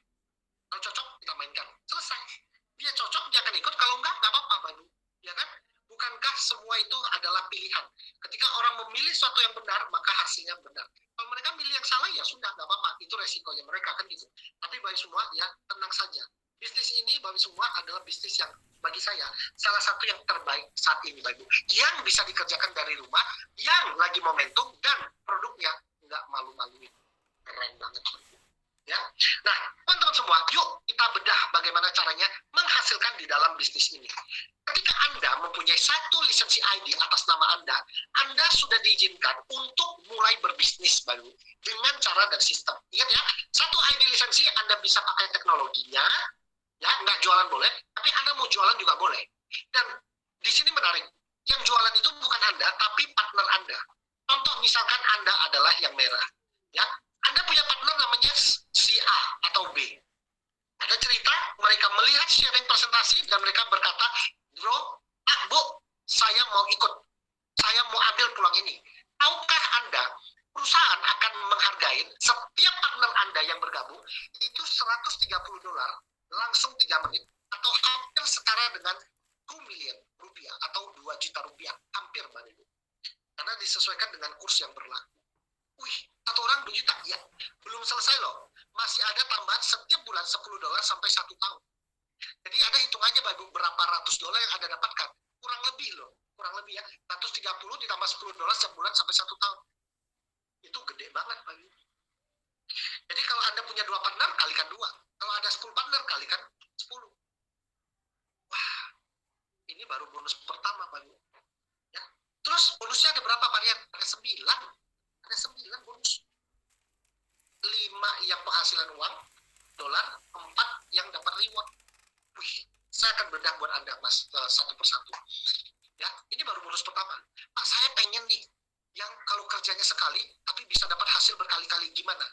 Kalau cocok, kita mainkan. Selesai. Dia cocok, dia akan ikut. Kalau enggak apa-apa, Bayu. Ya kan? Bukankah semua itu adalah pilihan? Ketika orang memilih sesuatu yang benar, maka hasilnya benar. Kalau mereka milih yang salah, ya sudah, nggak apa-apa. Itu resikonya mereka, kan gitu. Tapi Bayu semua, ya, tenang saja. Bisnis ini, Bayu semua, adalah bisnis yang bagi saya, salah satu yang terbaik saat ini, Bayu. Yang bisa dikerjakan dari rumah, yang lagi momentum, dan produknya nggak malu-maluin. Keren banget, Bayu. Ya, nah teman-teman semua, yuk kita bedah bagaimana caranya menghasilkan di dalam bisnis ini. Ketika Anda mempunyai satu lisensi ID atas nama Anda sudah diizinkan untuk mulai berbisnis baru dengan cara dan sistem. Ingat ya, satu ID lisensi Anda bisa pakai teknologinya, ya nggak jualan boleh, tapi Anda mau jualan juga boleh. Dan di sini menarik, yang jualan itu bukan Anda, tapi partner Anda. Contoh misalkan Anda adalah yang merah, ya. Anda punya partner namanya si A atau B. Ada cerita, mereka melihat sharing presentasi dan mereka berkata, bro, Bu, saya mau ikut. Saya mau ambil peluang ini. Tahukah Anda, perusahaan akan menghargai setiap partner Anda yang bergabung itu $130 langsung 3 menit atau hampir setara dengan 2 miliar rupiah atau 2 juta rupiah. Hampir, Mbak Ibu. Karena disesuaikan dengan kurs yang berlaku. Wih, satu orang 2 juta, ya. Belum selesai loh. Masih ada tambahan setiap bulan $10 sampai 1 tahun. Jadi ada hitung aja berapa ratus dolar yang Anda dapatkan. Kurang lebih loh. Kurang lebih ya. 130 ditambah $10 sebulan sampai 1 tahun. Itu gede banget, Pak. Jadi kalau Anda punya 2 partner, kalikan 2. Kalau ada 10 partner, kalikan 10. Wah, ini baru bonus pertama, Pak. Ya. Terus bonusnya ada berapa varian? Ada 9. Ada 9 bonus. 5 yang penghasilan uang, dolar, 4 yang dapat reward. Wih, Saya akan bedah buat Anda, Mas, satu persatu. Ya, ini baru bonus pertama. Pak, saya pengen nih, yang kalau kerjanya sekali, tapi bisa dapat hasil berkali-kali. Gimana?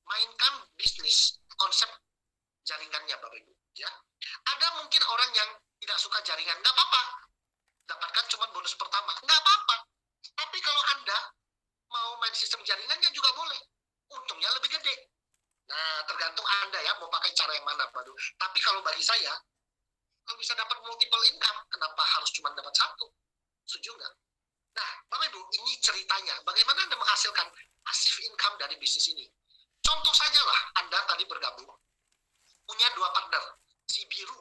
Mainkan bisnis, konsep jaringannya, Bapak Ibu. Ya, ada mungkin orang yang tidak suka jaringan, nggak apa-apa. Dapatkan cuma bonus pertama, nggak apa-apa. Tapi kalau Anda mau main sistem jaringannya juga boleh. Untungnya lebih gede. Nah, tergantung Anda ya, mau pakai cara yang mana, Baru. Tapi kalau bagi saya, kalau bisa dapat multiple income, kenapa harus cuma dapat satu? Setuju nggak? Nah, Bapak Ibu, ini ceritanya. Bagaimana Anda menghasilkan passive income dari bisnis ini? Contoh saja lah, Anda tadi bergabung, punya 2 partner, si biru.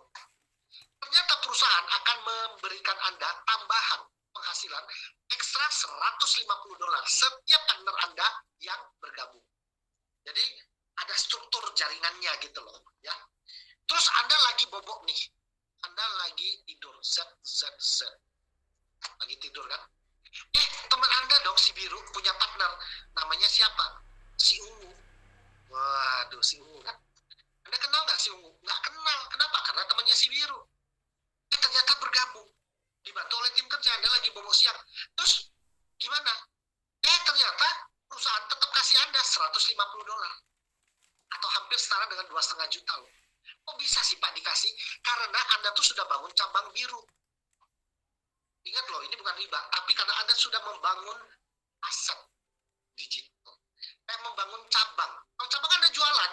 Ternyata perusahaan akan memberikan Anda tambahan penghasilan ekstra $150 setiap partner Anda yang bergabung. Jadi, ada struktur jaringannya gitu loh. Ya. Terus Anda lagi bobok nih. Anda lagi tidur, lagi tidur kan? Teman Anda dong si biru punya partner, namanya siapa? Si ungu. Waduh, si ungu kan? Anda kenal nggak si ungu? Nggak kenal. Kenapa? Karena temannya si biru. Ternyata bergabung, dibantu oleh tim kerja. Anda lagi bobok siang. Terus gimana? Ternyata perusahaan tetap kasih Anda $150 atau hampir setara dengan 2,5 juta loh. Kok bisa sih Pak dikasih? Karena Anda tuh sudah bangun cabang biru. Ingat loh, ini bukan riba, tapi karena Anda sudah membangun aset digital. Membangun cabang. Kalau cabang Anda jualan,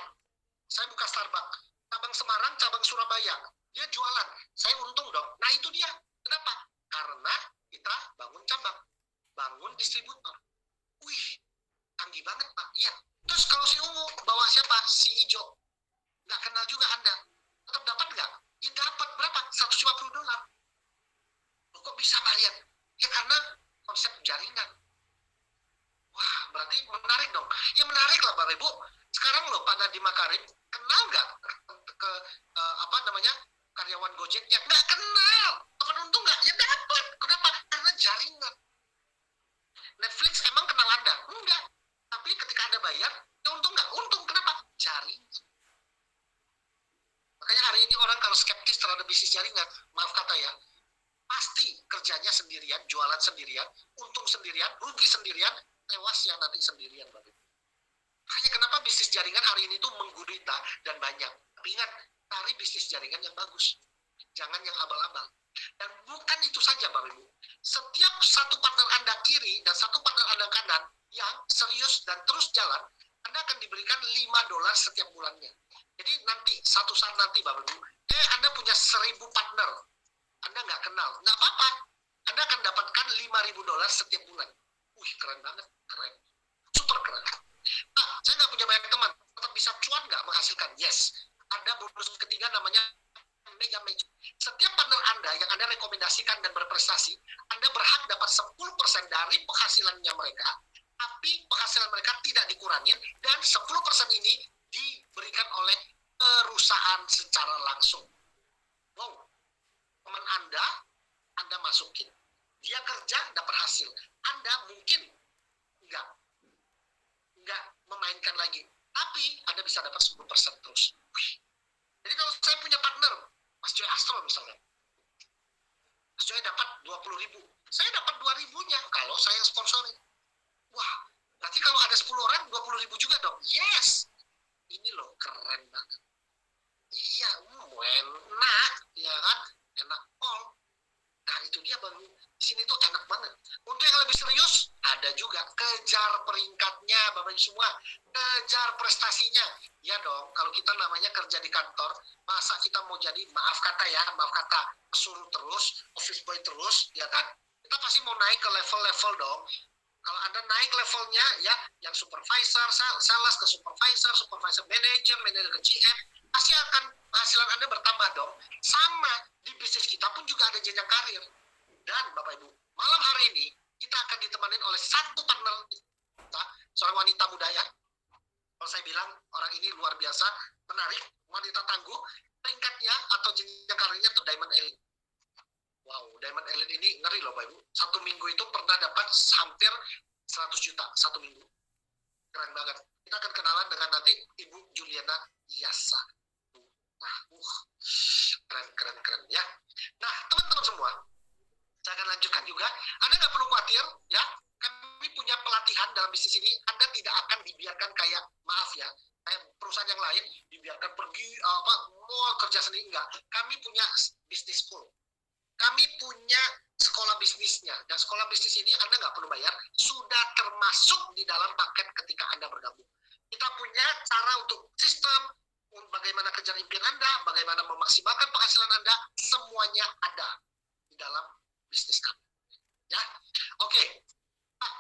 saya buka Starbucks, cabang Semarang, cabang Surabaya, dia jualan, saya untung dong. Nah itu dia. Kenapa? Karena kita bangun cabang, bangun distributor. Wih, canggih banget Pak. Iya. Terus kalau si ungu bawa siapa? Si hijau. Nggak kenal juga Anda. Tetap dapat nggak? Ya dapat berapa? $150. Kok bisa Pak lihat? Ya karena konsep jaringan. Wah, berarti menarik dong. Ya menarik lah Bapak Ibu. Sekarang loh Pak Nadiem Makarim, kenal nggak ke karyawan Gojeknya? Nggak kenal. Dapat untung nggak? Ya dapat. Kenapa? Karena jaringan. Netflix emang kenal Anda? Enggak. Tapi ketika Anda bayar, ya untung nggak? Untung. Kenapa? Jaringan. Makanya hari ini orang kalau skeptis terhadap bisnis jaringan, maaf kata ya, pasti kerjanya sendirian, jualan sendirian, untung sendirian, rugi sendirian, tewasnya nanti sendirian. Makanya kenapa bisnis jaringan hari ini tuh menggurita dan banyak. Tapi ingat, cari bisnis jaringan yang bagus. Jangan yang abal-abal. Dan bukan itu saja Bapak Ibu. Setiap satu partner Anda kiri dan satu partner Anda kanan yang serius dan terus jalan, Anda akan diberikan $5 setiap bulannya. Jadi nanti, satu saat nanti Bapak Ibu, Anda punya 1.000 partner. Anda nggak kenal. Nggak apa-apa. Anda akan dapatkan $5.000 setiap bulan. Wih, keren banget. Keren. Super keren. Nah, saya nggak punya banyak teman. Tetap bisa cuan nggak menghasilkan? Yes. Ada bonus ketiga namanya Mega Magic. Setiap partner Anda yang Anda rekomendasikan dan berprestasi, Anda berhak dapat 10% dari penghasilannya mereka, tapi penghasilan mereka tidak dikurangin, dan 10% ini diberikan oleh perusahaan secara langsung. Wow. Teman Anda masukin. Dia kerja, dapat hasil. Anda mungkin nggak memainkan lagi. Tapi Anda bisa dapat 10% terus. Jadi kalau saya punya partner, Mas Joy Astro misalnya, Mas Joy dapat 20.000. Saya dapat 2.000-nya kalau saya sponsorin. Wah, berarti kalau ada 10 orang, 20.000 juga dong. Yes. Ini loh, keren banget. Iya, enak. Ya kan? Enak all. Nah itu dia Bang, di sini tuh enak banget. Untuk yang lebih serius, ada juga. Kejar peringkatnya Bapak Ibu semua, kejar prestasinya. Ya dong, kalau kita namanya kerja di kantor, masa kita mau jadi, maaf kata, suruh terus, office boy terus, ya kan? Kita pasti mau naik ke level-level dong. Kalau Anda naik levelnya, ya, yang supervisor, sales ke supervisor manager, manager ke GM, pasti akan penghasilan Anda bertambah dong. Sama, di bisnis kita pun juga ada jenjang karir. Dan Bapak Ibu, malam hari ini kita akan ditemani oleh satu partner kita, seorang wanita muda ya. Kalau saya bilang orang ini luar biasa, menarik, wanita tangguh, peringkatnya atau jenjang karirnya tuh Diamond Elite. Wow, Diamond Elite ini ngeri loh Bapak Ibu. Satu minggu itu pernah dapat hampir 100 juta satu minggu. Keren banget. Kita akan kenalan dengan nanti Ibu Juliana Yasa. Nah, keren ya. Nah, teman-teman semua, saya akan lanjutkan juga. Anda nggak perlu khawatir, ya. Kami punya pelatihan dalam bisnis ini. Anda tidak akan dibiarkan kayak, maaf ya, kayak perusahaan yang lain dibiarkan pergi mau kerja sendiri, enggak. Kami punya bisnis school. Kami punya sekolah bisnisnya, dan sekolah bisnis ini Anda nggak perlu bayar, sudah termasuk di dalam paket ketika Anda bergabung. Kita punya cara untuk sistem, bagaimana kejar impian Anda, bagaimana memaksimalkan penghasilan Anda, semuanya ada di dalam bisnis kami. Ya, oke. Nah,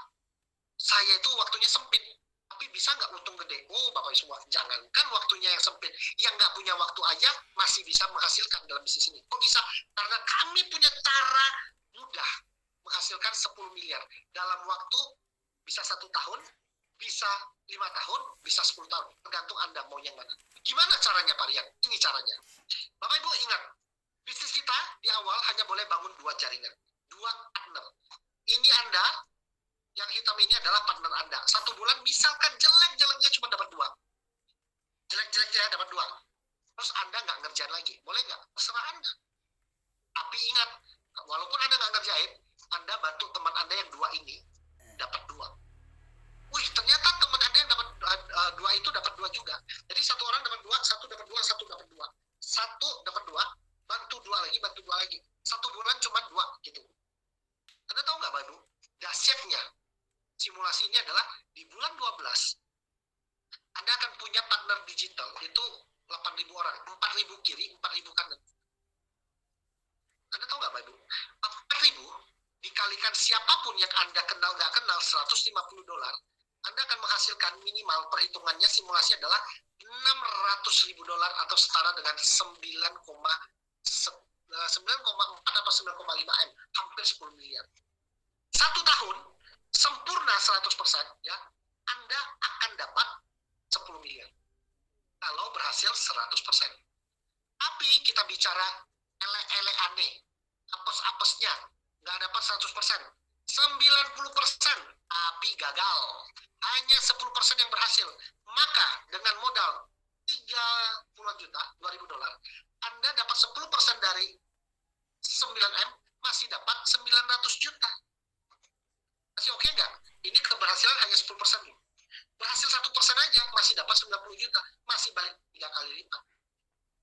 saya itu waktunya sempit, tapi bisa nggak untung gede? Oh, Bapak semua, jangankan waktunya yang sempit, yang nggak punya waktu aja masih bisa menghasilkan dalam bisnis ini. Kok bisa? Karena kami punya cara mudah menghasilkan 10 miliar dalam waktu bisa 1 tahun, bisa 5 tahun, bisa 10 tahun, tergantung Anda mau yang mana. Gimana caranya, Pak Rian? Ini caranya. Bapak Ibu ingat, bisnis kita di awal hanya boleh bangun 2 jaringan, 2 partner. Ini Anda, yang hitam ini adalah partner Anda. 1 bulan misalkan jelek-jeleknya cuma dapat 2. Jelek-jeleknya dapat 2. Terus Anda nggak ngerjain lagi. Boleh nggak? Terserah Anda. Tapi ingat, walaupun Anda nggak ngerjain, Anda bantu teman Anda yang 2 ini dapat 2. Wih, ternyata teman Anda yang dapat 2 itu dapat 2 juga. Jadi 1 orang dapat 2, 1 dapat 2, 1 dapat 2. 1 dapat 2, bantu 2 lagi, bantu 2 lagi. 1 bulan cuma 2 gitu. Anda tahu nggak, Bapak Ibu? Dahsyatnya simulasi ini adalah di bulan 12 Anda akan punya partner digital itu 8.000 orang, 4.000 kiri, 4.000 kanan. Anda tahu nggak, Bapak Ibu? 4.000 dikalikan siapapun yang Anda kenal nggak kenal $150, Anda akan menghasilkan minimal, perhitungannya simulasi adalah $600.000 atau setara dengan 9,4 atau 9,5 M, hampir 10 miliar. 1 tahun sempurna 100%, ya, Anda akan dapat 10 miliar kalau berhasil 100%. Tapi kita bicara ele-ele aneh, apes-apesnya nggak dapat 100%, 90%, tapi gagal. Hanya 10% yang berhasil. Maka dengan modal 30 juta, $2.000, Anda dapat 10% dari 9M, masih dapat 900 juta. Masih oke nggak? Ini keberhasilan hanya 10%. Berhasil 1% aja, masih dapat 90 juta. Masih balik 3 kali lipat.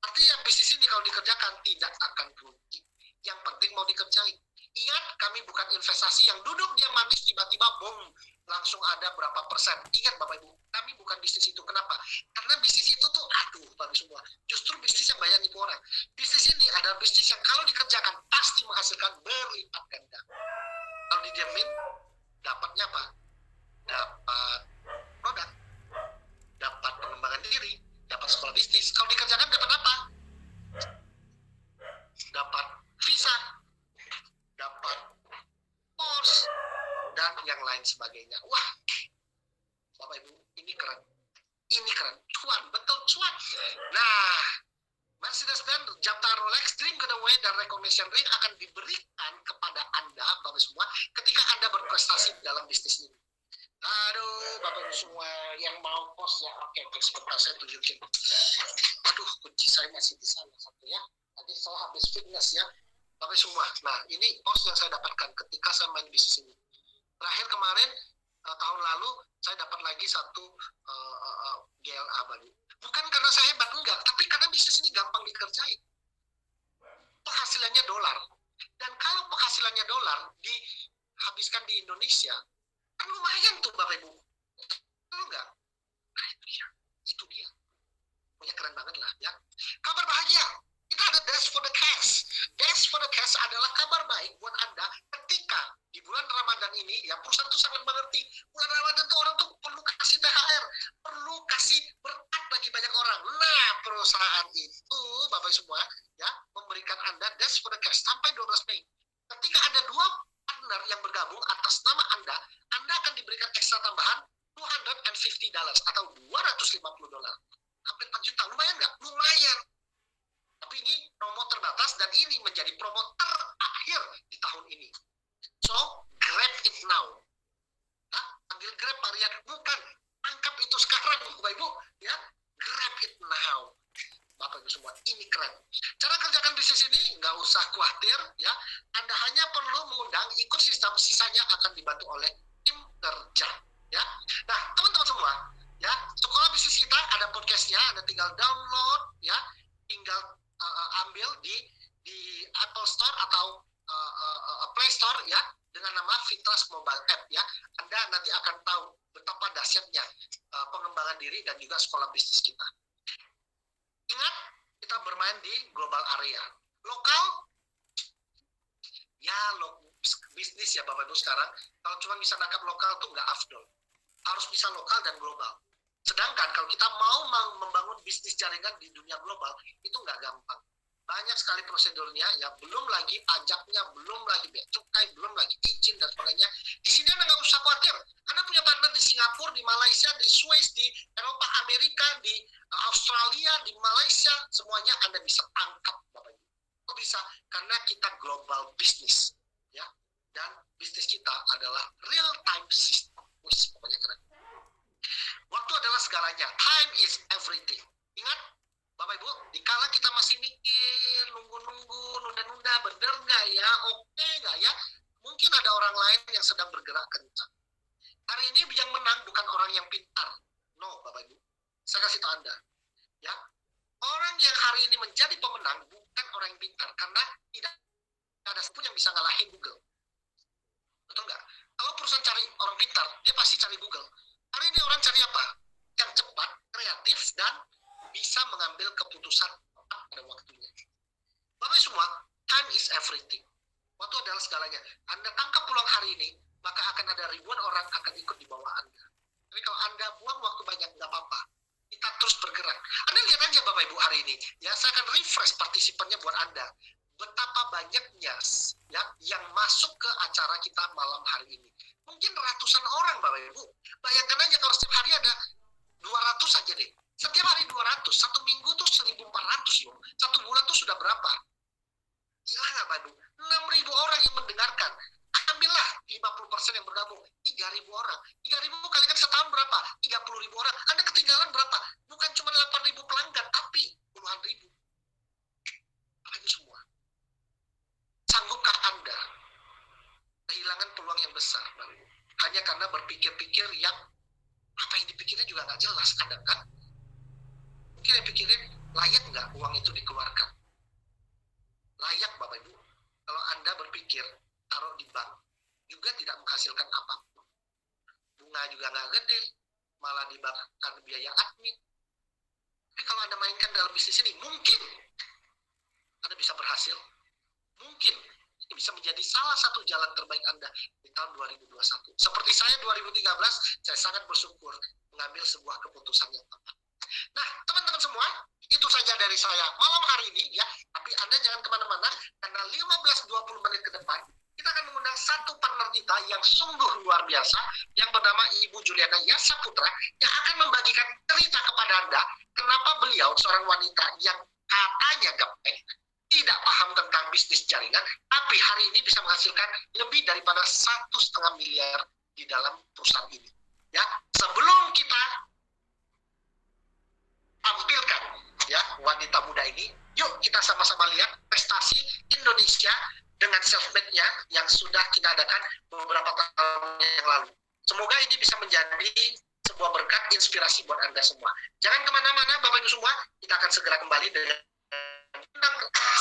Artinya bisnis ini kalau dikerjakan tidak akan rugi. Yang penting mau dikerjain. Ingat, kami bukan investasi yang duduk dia manis tiba-tiba boom, langsung ada berapa persen. Ingat Bapak Ibu, kami bukan bisnis itu. Kenapa? Karena bisnis itu tuh, Bapak semua, justru bisnis yang banyak nipu orang. Bisnis ini adalah bisnis yang kalau dikerjakan pasti menghasilkan berlipat ganda. Kalau dijamin, dapatnya apa? Dapat produk, dapat pengembangan diri, dapat sekolah bisnis. Kalau dikerjakan dapat apa? Dapat visa, dapat course, dan yang lain sebagainya. Wah, Bapak Ibu, ini keren. Ini keren. Cuan, betul cuan. Nah, Mercedes-Benz, jam tangan Rolex, Dream Getaway, dan Recognition Ring akan diberikan kepada Anda, Bapak semua, ketika Anda berprestasi dalam bisnis ini. Aduh, Bapak semua yang mau post ya, oke, sebentar saya tunjukin. Aduh, kunci saya masih di sana satu ya. Tadi saya habis fitness ya, Bapak semua. Nah, ini post yang saya dapatkan ketika saya main bisnis ini. Terakhir kemarin, tahun lalu, saya dapat lagi satu GLA baru. Bukan karena saya hebat, enggak, tapi karena bisnis ini gampang dikerjain. Penghasilannya dolar. Dan kalau penghasilannya dolar dihabiskan di Indonesia, kan lumayan tuh Bapak Ibu. Tahu nggak? Nah itu dia. Pokoknya keren banget lah ya. Kabar bahagia. Kita ada Dash for the Cash. Dash for the Cash adalah kabar baik buat Anda ketika di bulan Ramadan ini, ya perusahaan tuh sangat mengerti. Bulan Ramadan tuh orang tuh perlu kasih THR, perlu kasih berkat bagi banyak orang. Nah, perusahaan itu, Bapak semua, ya, memberikan Anda Dash for the Cash sampai 12 Mei. Ketika ada 2 partner yang bergabung atas nama Anda akan diberikan ekstra tambahan $250 atau $250. Hampir 4 juta, lumayan nggak? Lumayan. Tapi ini promo terbatas dan ini menjadi promo terakhir di tahun ini. So, grab it now. Ambil grab varian, bukan. Angkat itu sekarang, Bapak Ibu. Ya, grab it now. Bapak Ibu semua, ini keren. Cara kerjakan bisnis ini nggak usah khawatir ya. Anda hanya perlu mengundang, ikut sistem, sisanya akan dibantu oleh tim kerja ya. Nah, teman-teman semua, ya, sekolah bisnis kita ada podcastnya, Anda tinggal download ya, tinggal ambil di Apple Store atau Play Store ya, dengan nama Fitras Mobile App ya. Anda nanti akan tahu betapa dahsyatnya pengembangan diri dan juga sekolah bisnis kita. Ingat, kita bermain di global area. Lokal, ya bisnis ya Bapak Ibu sekarang, kalau cuma bisa nangkap lokal tuh nggak afdol. Harus bisa lokal dan global. Sedangkan kalau kita mau membangun bisnis jaringan di dunia global, itu nggak gampang. Banyak sekali prosedurnya, ya belum lagi pajaknya, belum lagi bea cukai, belum lagi izin dan sebagainya. Di sini Anda nggak usah khawatir. Anda punya partner di Singapura, di Malaysia, di Swiss, di Eropa, Amerika, di Australia, di Malaysia, semuanya Anda bisa angkat, Bapak Ibu. Kok bisa? Karena kita global business, ya. Dan bisnis kita adalah real time system. Wih, pokoknya keren. Waktu adalah segalanya. Time is everything. Ingat, Bapak Ibu, dikala kita masih mikir, nunggu-nunggu, nunda-nunda, bener nggak ya, oke nggak ya, mungkin ada orang lain yang sedang bergerak kencang. Hari ini yang menang bukan orang yang pintar. No, Bapak Ibu. Saya kasih tahu Anda. Ya, orang yang hari ini menjadi pemenang bukan orang yang pintar, karena tidak ada pun yang bisa ngalahin Google. Betul nggak? Kalau perusahaan cari orang pintar, dia pasti cari Google. Hari ini orang cari apa? Yang cepat, kreatif, dan bisa mengambil keputusan pada waktunya. Bapak semua, time is everything. Waktu adalah segalanya. Anda tangkap peluang hari ini, maka akan ada ribuan orang akan ikut di bawah Anda. Tapi kalau Anda buang waktu banyak, nggak apa-apa. Kita terus bergerak. Anda lihat aja Bapak Ibu hari ini. Ya, saya akan refresh partisipannya buat Anda. Betapa banyaknya ya yang masuk ke acara kita malam hari ini. Mungkin ratusan orang Bapak Ibu. Bayangkan aja kalau setiap hari ada 200 aja deh. Setiap hari 200, satu minggu tuh 1.400 loh. Satu bulan tuh sudah berapa? Gila nggak Bapak Ibu? 6.000 orang yang mendengarkan. Ambillah 50% yang bergabung, 3.000 orang. 3.000 kalikan setahun berapa? 30.000 orang. Anda ketinggalan berapa? Bukan cuma 8.000 pelanggan, tapi puluhan ribu. Bapak Ibu semua. Sanggupkah Anda kehilangan peluang yang besar, Bapak Ibu? Hanya karena berpikir-pikir yang apa yang dipikirnya juga nggak jelas kadang kan? Mungkin yang pikirin layak nggak uang itu dikeluarkan? Layak Bapak Ibu. Kalau Anda berpikir taruh di bank juga tidak menghasilkan apapun. Bunga juga nggak gede, malah dibakar biaya admin. Tapi kalau Anda mainkan dalam bisnis ini, mungkin Anda bisa berhasil. Mungkin ini bisa menjadi salah satu jalan terbaik Anda di tahun 2021. Seperti saya 2013, saya sangat bersyukur mengambil sebuah keputusan yang tepat. Nah, teman-teman semua, itu saja dari saya malam hari ini ya. Tapi Anda jangan kemana-mana, karena 15-20 menit ke depan kita akan mengundang satu partner kita yang sungguh luar biasa, yang bernama Ibu Juliana Yasaputra, yang akan membagikan cerita kepada Anda kenapa beliau seorang wanita yang katanya gaptek, tidak paham tentang bisnis jaringan, tapi hari ini bisa menghasilkan lebih daripada 1,5 miliar di dalam perusahaan ini. Ya, sebelum kita tampilkan ya wanita muda ini, yuk kita sama-sama lihat prestasi Indonesia dengan self-made-nya yang sudah kita adakan beberapa tahun yang lalu. Semoga ini bisa menjadi sebuah berkat inspirasi buat Anda semua. Jangan kemana-mana Bapak Ibu semua, kita akan segera kembali dengan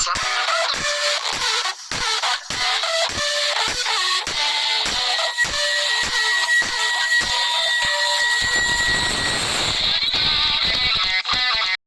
selamat datang.